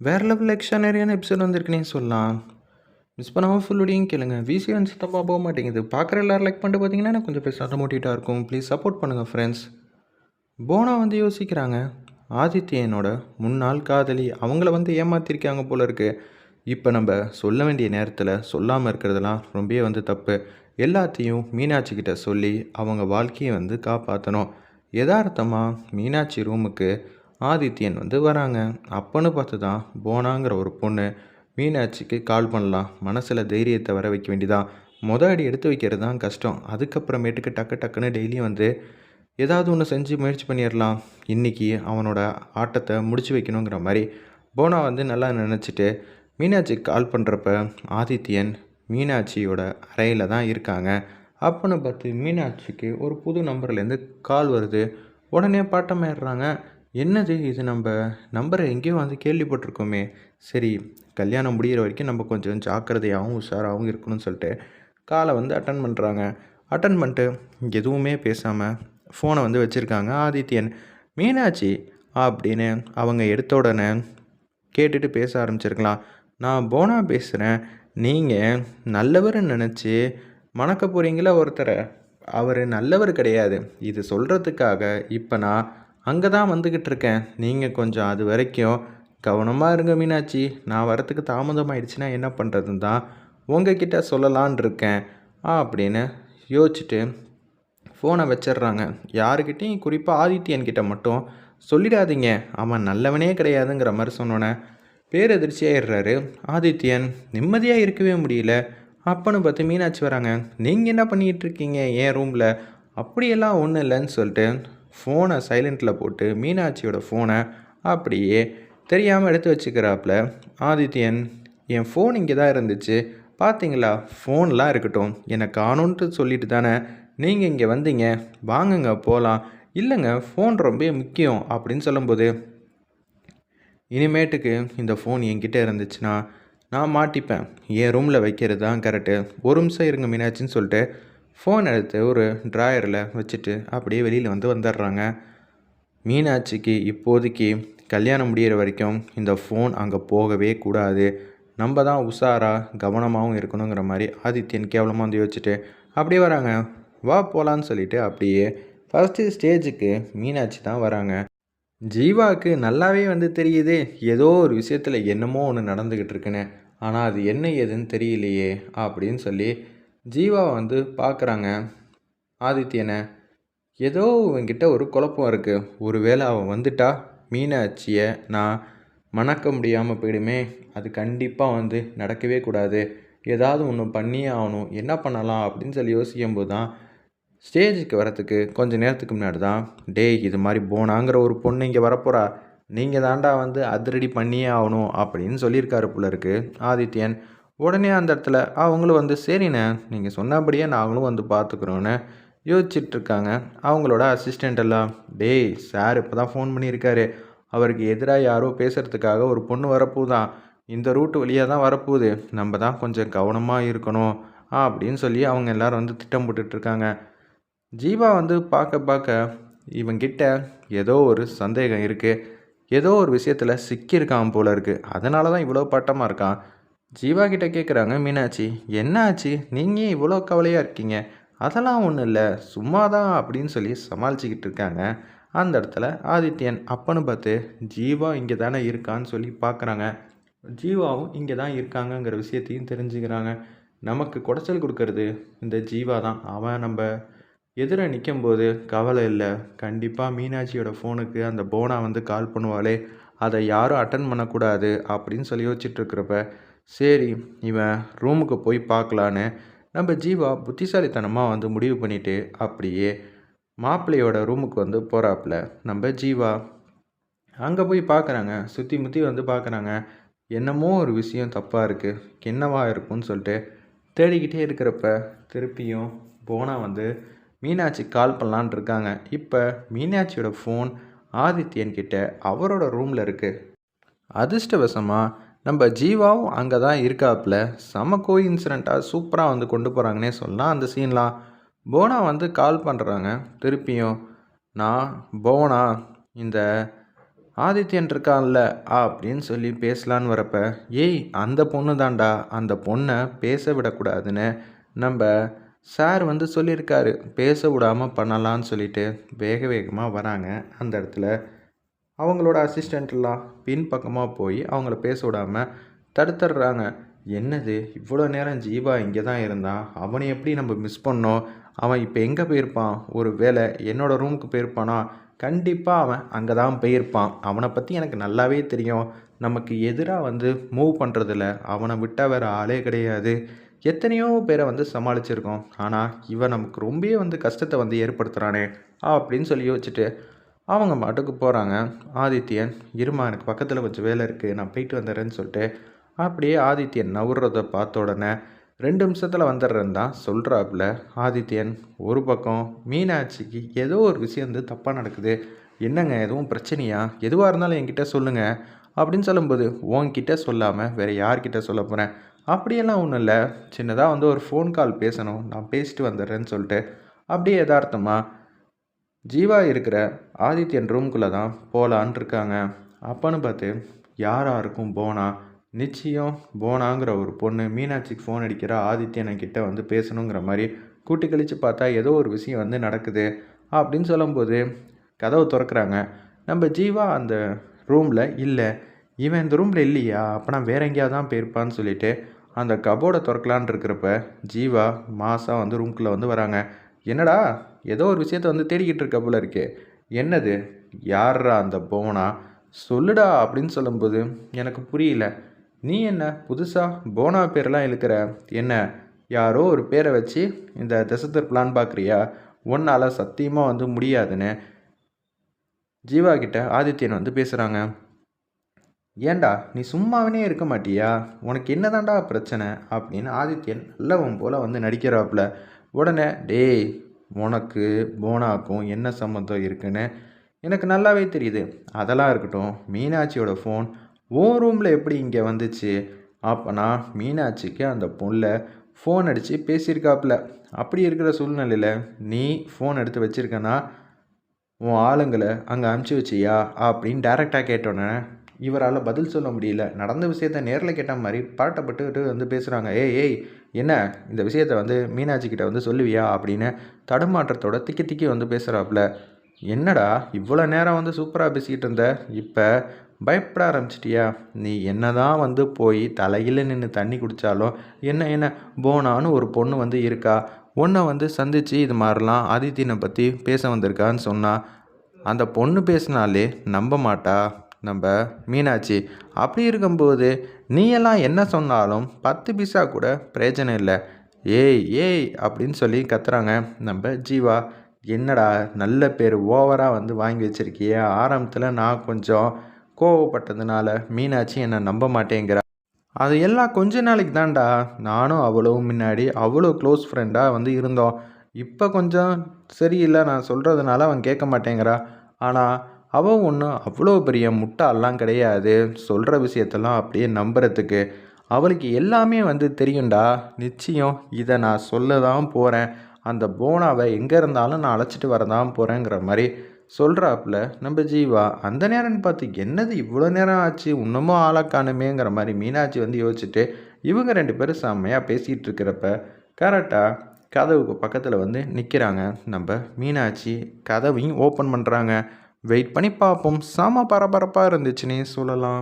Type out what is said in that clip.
வேறு level எக்ஸ்ட்ரானரியான episode வந்திருக்குன்னே சொல்லலாம். Miss பண்ணாமல் ஃபுல்லோடையும் கேளுங்க. விசிஎன் சுத்தமாக போக மாட்டேங்குது. பார்க்குற எல்லோரும் லைக் பண்ணிட்டு பார்த்தீங்கன்னா எனக்கு கொஞ்சம் பேச ஆட்டோமோட்டிவாக இருக்கும். ப்ளீஸ் சப்போர்ட் பண்ணுங்கள் ஃப்ரெண்ட்ஸ். போனா வந்து யோசிக்கிறாங்க. ஆதித்யனோட முன்னாள் காதலி அவங்கள வந்து ஏமாத்திருக்காங்க போல இருக்கு. இப்போ நம்ம சொல்ல வேண்டிய நேரத்தில் சொல்லாமல் இருக்கிறதெல்லாம் ரொம்பவே வந்து தப்பு. எல்லாத்தையும் மீனாட்சி கிட்ட சொல்லி அவங்க வாழ்க்கையை வந்து காப்பாற்றணும். யதார்த்தமாக மீனாட்சி ரூமுக்கு ஆதித்யன் வந்து வராங்க. அப்பன்னு பார்த்து தான் போனாங்கிற ஒரு பொண்ணு மீனாட்சிக்கு கால் பண்ணலாம். மனசில் தைரியத்தை வர வைக்க வேண்டியதான். அடி எடுத்து வைக்கிறது தான் கஷ்டம். அதுக்கப்புறமேட்டுக்கு டக்கு டக்குன்னு டெய்லியும் வந்து ஏதாவது ஒன்று செஞ்சு முயற்சி பண்ணிடலாம். இன்றைக்கி அவனோட ஆட்டத்தை முடிச்சு வைக்கணுங்கிற மாதிரி போனா வந்து நல்லா நினச்சிட்டு மீனாட்சிக்கு கால் பண்ணுறப்ப ஆதித்யன் மீனாட்சியோட அறையில் தான் இருக்காங்க. அப்போன்னு பார்த்து மீனாட்சிக்கு ஒரு புது நம்பர்லேருந்து கால் வருது. உடனே பாட்டமாயிடுறாங்க. என்னது இது, நம்ம நம்பரை எங்கேயோ வந்து கேள்விப்பட்டிருக்கோமே. சரி, கல்யாணம் முடிகிற வரைக்கும் நம்ம கொஞ்சம் ஜாக்கிரதையாகவும் உஷாராகவும் இருக்கணும்னு சொல்லிட்டு காலை வந்து அட்டன் பண்ணுறாங்க. அட்டன் பண்ணிட்டு எதுவுமே பேசாமல் ஃபோனை வந்து வச்சுருக்காங்க ஆதித்யன். மீனாட்சி அப்படின்னு அவங்க எடுத்த உடனே கேட்டுட்டு பேச ஆரம்பிச்சிருக்கலாம். நான் போனா பேசுகிறேன். நீங்கள் நல்லவர்னு நினச்சி மணக்க போகிறீங்களா ஒருத்தரை? அவர் நல்லவர் கிடையாது. இது சொல்கிறதுக்காக இப்போ நான் அங்கே தான் வந்துக்கிட்டு இருக்கேன். நீங்கள் கொஞ்சம் அது வரைக்கும் கவனமாக இருங்க மீனாட்சி. நான் வரத்துக்கு தாமதமாயிடுச்சுன்னா என்ன பண்ணுறதுன்னு தான் உங்ககிட்ட சொல்லலான் இருக்கேன் அப்படின்னு யோசிச்சுட்டு ஃபோனை வச்சிடுறாங்க. யாருக்கிட்டையும் குறிப்பாக ஆதித்யன்கிட்ட மட்டும் சொல்லிடாதீங்க, அவன் நல்லவனே கிடையாதுங்கிற மாதிரி சொன்னோன்னே பேரதிர்ச்சியாகிடுறாரு ஆதித்யன். நிம்மதியாக இருக்கவே முடியல. அப்பன்னு பார்த்து மீனாட்சி வராங்க. நீங்கள் என்ன பண்ணிகிட்டு இருக்கீங்க என் ரூமில்? அப்படியெல்லாம் ஒன்றும் இல்லைன்னு சொல்லிட்டு ஃபோனை சைலண்ட்டில் போட்டு மீனாட்சியோட ஃபோனை அப்படியே தெரியாமல் எடுத்து வச்சுக்கிறாப்புல ஆதித்யன். என் ஃபோன் இங்கே தான் இருந்துச்சு பார்த்தீங்களா? ஃபோன்லாம் இருக்கட்டும், என்னை காணுன்ட்டு சொல்லிட்டு தானே நீங்கள் இங்கே வந்தீங்க. வாங்குங்க போகலாம். இல்லைங்க, ஃபோன் ரொம்ப முக்கியம் அப்படின்னு சொல்லும்போது, இனிமேட்டுக்கு இந்த ஃபோன் என்கிட்ட இருந்துச்சுன்னா நான் மாட்டிப்பேன். என் ரூமில் வைக்கிறது தான் கரெக்டு. ஒரு நிமிஷம் இருங்க மீனாட்சின்னு சொல்லிட்டு ஃபோன் எடுத்து ஒரு ட்ராயரில் வச்சுட்டு அப்படியே வெளியில் வந்து வந்துடுறாங்க. மீனாட்சிக்கு இப்போதைக்கு கல்யாணம் முடிகிற வரைக்கும் இந்த ஃபோன் அங்கே போகவே கூடாது. நம்ம தான் உஷாராக கவனமாகவும் இருக்கணுங்கிற மாதிரி ஆதித்யன் கேவலமாக வந்து யோசிச்சுட்டு அப்படியே வராங்க. வா போகலான்னு சொல்லிட்டு அப்படியே ஃபஸ்ட்டு ஸ்டேஜுக்கு மீனாட்சி தான் வராங்க. ஜீவாவுக்கு நல்லாவே வந்து தெரியுது ஏதோ ஒரு விஷயத்தில் என்னமோ ஒன்று நடந்துக்கிட்டு இருக்குன்னு. ஆனால் அது என்ன ஏதுன்னு தெரியலையே அப்படின்னு சொல்லி ஜீவாவை வந்து பார்க்குறாங்க ஆதித்யனை. ஏதோ இவங்கிட்ட ஒரு குழப்பம் இருக்குது. ஒருவேளை அவன் வந்துட்டா மீனாட்சியை நான் மணக்க முடியாமல் போயிடுமே. அது கண்டிப்பாக வந்து நடக்கவே கூடாது. ஏதாவது ஒன்று பண்ணியே ஆகணும். என்ன பண்ணலாம் அப்படின்னு சொல்லி யோசிக்கும்போது தான் ஸ்டேஜுக்கு வரத்துக்கு கொஞ்சம் நேரத்துக்கு முன்னாடி தான், டேய் இது மாதிரி போனாங்கிற ஒரு பொண்ணு இங்கே வரப்போகிறா, நீங்கள் தாண்டா வந்து அதிரடி பண்ணியே ஆகணும் அப்படின்னு சொல்லியிருக்காரு போல இருக்குது ஆதித்யன். உடனே அந்த இடத்துல அவங்களும் வந்து சரிண்ணே நீங்கள் சொன்னபடியே நாங்களும் வந்து பார்த்துக்குறோன்னு யோசிச்சுட்ருக்காங்க அவங்களோட அசிஸ்டண்ட் எல்லாம். டேய் சார் இப்போ தான் ஃபோன் பண்ணியிருக்காரு. அவருக்கு எதிராக யாரோ பேசுகிறதுக்காக ஒரு பொண்ணு வரப்போதான். இந்த ரூட்டு வழியாக தான் வரப்போகுது. நம்ம தான் கொஞ்சம் கவனமாக இருக்கணும் அப்படின்னு சொல்லி அவங்க எல்லோரும் வந்து திட்டம் போட்டுட்ருக்காங்க. ஜீவா வந்து பார்க்க இவங்கிட்ட ஏதோ ஒரு சந்தேகம் இருக்குது. ஏதோ ஒரு விஷயத்தில் சிக்கியிருக்கான் போல இருக்குது. அதனால தான் இவ்வளோ பட்டமாக இருக்கான். ஜீவா கிட்ட கேட்குறாங்க மீனாட்சி, என்ன ஆச்சு? நீங்கள் இவ்வளோ கவலையாக இருக்கீங்க? அதெல்லாம் ஒன்றும் இல்லை, சும்மா தான் அப்படின்னு சொல்லி சமாளிச்சுக்கிட்டு இருக்காங்க. அந்த இடத்துல ஆதித்யன் அப்பன்னு பார்த்து ஜீவா இங்கே தானே இருக்கான்னு சொல்லி பார்க்குறாங்க. ஜீவாவும் இங்கே தான் இருக்காங்கங்கிற விஷயத்தையும் தெரிஞ்சுக்கிறாங்க. நமக்கு குடைச்சல் கொடுக்கறது இந்த ஜீவா தான். அவன் நம்ம எதிர நிற்கும்போது கவலை இல்லை. கண்டிப்பாக மீனாட்சியோட ஃபோனுக்கு அந்த போனா வந்து கால் பண்ணுவாளே, அதை யாரும் அட்டன் பண்ணக்கூடாது அப்படின்னு சொல்லி யோசிச்சுட்ருக்கிறப்ப, சரி இவன் ரூமுக்கு போய் பார்க்கலான்னு நம்ம ஜீவா புத்திசாலித்தனமாக வந்து முடிவு பண்ணிவிட்டு அப்படியே மாப்பிள்ளையோட ரூமுக்கு வந்து போகிறாப்புல நம்ம ஜீவா. அங்கே போய் பார்க்குறாங்க. சுற்றி முற்றி வந்து பார்க்குறாங்க. என்னமோ ஒரு விஷயம் தப்பாக இருக்குது. என்னவா இருக்கும்னு சொல்லிட்டு தேடிக்கிட்டே இருக்கிறப்ப திருப்பியும் போனா வந்து மீனாட்சி கால் பண்ணலான் இருக்காங்க. இப்போ மீனாட்சியோட ஃபோன் ஆதித்யன் கிட்ட அவரோட ரூமில் இருக்குது. அதிர்ஷ்டவசமாக நம்ம ஜீவாவும் அங்கே தான் இருக்காப்புல. செம கோஇன்சிடெண்ட்டாக சூப்பராக வந்து கொண்டு போகிறாங்கன்னே சொல்லலாம் அந்த சீன்லாம். போனா வந்து கால் பண்ணுறாங்க திருப்பியும். நான் போனா இந்த ஆதித்யன் இருக்கான்ல அப்படின்னு சொல்லி பேசலான்னு வரப்ப, ஏய் அந்த பொண்ணு தான்டா, அந்த பொண்ணை பேச விடக்கூடாதுன்னு நம்ம சார் வந்து சொல்லியிருக்காரு. பேச விடாமல் பண்ணலான்னு சொல்லிட்டு வேக வேகமாக வராங்க. அந்த இடத்துல அவங்களோட அசிஸ்டண்ட்லாம் பின்பக்கமாக போய் அவங்கள பேச விடாமல் தடுத்துடுறாங்க. என்னது இவ்வளோ நேரம் ஜீவா இங்கே தான் இருந்தான், அவனை எப்படி நம்ம மிஸ் பண்ணோம், அவன் இப்போ எங்கே போயிருப்பான், ஒரு வேளை என்னோடய ரூமுக்கு போயிருப்பானா, கண்டிப்பாக அவன் அங்கே தான் போயிருப்பான், அவனை பற்றி எனக்கு நல்லாவே தெரியும், நமக்கு எதிராக வந்து மூவ் பண்ணுறதில்ல, அவனை விட்டால் வேறு ஆளே கிடையாது, எத்தனையோ பேரை வந்து சமாளிச்சிருக்கோம், ஆனால் இவன் நமக்கு ரொம்பவே வந்து கஷ்டத்தை வந்து ஏற்படுத்துகிறானே அப்படின்னு சொல்லி யோசிச்சுட்டு அவங்க மாட்டுக்கு போகிறாங்க. ஆதித்யன், இருமா எனக்கு பக்கத்தில் கொஞ்சம் வேலை இருக்குது, நான் போயிட்டு வந்துடுறேன்னு சொல்லிட்டு அப்படியே ஆதித்யன் நவுறத பார்த்த உடனே 2 நிமிஷத்தில் வந்துடுறேன்னு தான் சொல்கிறாப்புல. ஆதித்யன் ஒரு பக்கம் மீனாட்சிக்கு ஏதோ ஒரு விஷயம் வந்து தப்பாக நடக்குது, என்னங்க எதுவும் பிரச்சனையா, எதுவாக இருந்தாலும் என்கிட்ட சொல்லுங்கள் அப்படின்னு சொல்லும்போது, உன்கிட்ட சொல்லாமல் வேறு யார்கிட்ட சொல்ல போகிறேன், அப்படியெல்லாம் ஒன்றும் இல்லை, சின்னதாக வந்து ஒரு ஃபோன் கால் பேசணும், நான் பேசிட்டு வந்துடுறேன்னு சொல்லிட்டு அப்படியே யதார்த்தமாக ஜீவா இருக்கிற ஆதித்யன் ரூம்குள்ளே தான் போகலான் இருக்காங்க. அப்போன்னு பார்த்து யாராருக்கும் போனா, நிச்சயம் போனாங்கிற ஒரு பொண்ணு மீனாட்சிக்கு ஃபோன் அடிக்கிற ஆதித்யன்கிட்ட வந்து பேசணுங்கிற மாதிரி கூட்டி கழித்து பார்த்தா ஏதோ ஒரு விஷயம் வந்து நடக்குது அப்படின்னு சொல்லும்போது கதவை திறக்கிறாங்க. நம்ம ஜீவா அந்த ரூமில் இல்லை, இவன் இந்த ரூமில் இல்லையா, அப்போ நான் வேற எங்கேயாவது தான் போயிருப்பான்னு சொல்லிட்டு அந்த கபோர்டை திறக்கலான் இருக்கிறப்ப ஜீவா மாதம் வந்து ரூம்குள்ளே வந்து வராங்க. என்னடா ஏதோ ஒரு விஷயத்த வந்து தேடிக்கிட்டு இருக்க போல இருக்கே, என்னது, யார்ரா அந்த போனா, சொல்லுடா அப்படின்னு சொல்லும்போது எனக்கு புரியல, நீ என்ன புதுசாக போனா பேரெல்லாம் இழுக்கிற, என்ன யாரோ ஒரு பேரை வச்சு இந்த திசை பிளான் பார்க்குறியா, ஒன்றால் சத்தியமாக வந்து முடியாதுன்னு ஜீவா கிட்ட ஆதித்யன் வந்து பேசுகிறாங்க. ஏண்டா நீ சும்மாவே இருக்க மாட்டியா, உனக்கு என்னதான்டா பிரச்சனை அப்படின்னு ஆதித்யன் நல்லவன் போல் வந்து நடிக்கிறாப்புல. உடனே டேய், உனக்கு போனாக்கும் என்ன சம்மந்தம் இருக்குன்னு எனக்கு நல்லாவே தெரியுது, அதெல்லாம் இருக்கட்டும், மீனாட்சியோட ஃபோன் ஓ ரூமில் எப்படி இங்கே வந்துச்சு, அப்போனா மீனாட்சிக்கு அந்த பொண்ணை ஃபோன் அடித்து பேசியிருக்காப்புல, அப்படி இருக்கிற சூழ்நிலையில் நீ ஃபோன் எடுத்து வச்சுருக்கனா உன் ஆளுங்களை அங்கே அனுப்பிச்சி வச்சியா அப்படின்னு டேரெக்டாக கேட்டோன்னே இவரால் பதில் சொல்ல முடியல. நடந்த விஷயத்த நேரில் கேட்ட மாதிரி பாட்டப்பட்டுக்கிட்டு வந்து பேசுகிறாங்க. ஏய் ஏய் என்ன இந்த விஷயத்த வந்து மீனாட்சிக்கிட்ட வந்து சொல்லுவியா அப்படின்னு தடுமாற்றத்தோட திக்கி திக்கி வந்து பேசுகிறாப்புல. என்னடா இவ்வளோ நேரம் வந்து சூப்பராக பேசிக்கிட்டு இருந்த, இப்போ பயப்பட ஆரம்பிச்சிட்டியா, நீ என்ன தான் வந்து போய் தலையில் நின்று தண்ணி குடித்தாலும் என்ன என்ன போனான்னு ஒரு பொண்ணு வந்து இருக்கா, உன்னை வந்து சந்தித்து இது மாதிரிலாம் ஆதித்யனை பற்றி பேச வந்திருக்கான்னு சொன்னால் அந்த பொண்ணு பேசினாலே நம்ப மாட்டா நம்ம மீனாட்சி. அப்படி இருக்கும்போது நீ எல்லாம் என்ன சொன்னாலும் 10 பைசா கூட பிரயோஜனம் இல்லை. ஏய் ஏய் அப்படின்னு சொல்லி கத்துறாங்க நம்ம ஜீவா. என்னடா நல்ல பேர் ஓவராக வந்து வாங்கி வச்சுருக்கியே, ஆரம்பத்தில் நான் கொஞ்சம் கோவப்பட்டதுனால மீனாட்சி என்னை நம்ப மாட்டேங்கிறா, அது எல்லாம் கொஞ்ச நாளைக்கு தான்டா, நானும் அவ்வளவு முன்னாடி அவ்வளோ க்ளோஸ் ஃப்ரெண்டாக வந்து இருந்தோம், இப்போ கொஞ்சம் சரியில்லை நான் சொல்கிறதுனால அவன் கேட்க மாட்டேங்கிறா, ஆனால் அவன் ஒன்றும் அவ்வளோ பெரிய முட்டாள்லாம் கிடையாது, சொல்கிற விஷயத்தெல்லாம் அப்படியே நம்புறதுக்கு அவளுக்கு எல்லாமே வந்து தெரியும்டா, நிச்சயம் இதை நான் சொல்ல தான் போகிறேன், அந்த போனாவை எங்கே இருந்தாலும் நான் அழைச்சிட்டு வரதான் போகிறேங்கிற மாதிரி சொல்கிறாப்புல நம்ம ஜீவா. அந்த நேரம்னு பார்த்து என்னது இவ்வளோ நேரம் ஆச்சு இன்னமும் ஆளக்கானுமேங்கிற மாதிரி மீனாட்சி வந்து யோசிச்சுட்டு இவங்க 2 பேரும் செம்மையாக பேசிகிட்டு இருக்கிறப்ப கரெக்டாக கதவுக்கு பக்கத்தில் வந்து நிற்கிறாங்க நம்ம மீனாட்சி. கதவையும் ஓப்பன் பண்ணுறாங்க. வெயிட் பண்ணி பார்ப்போம். செம பரபரப்பாக இருந்துச்சுன்னே சொல்லலாம்.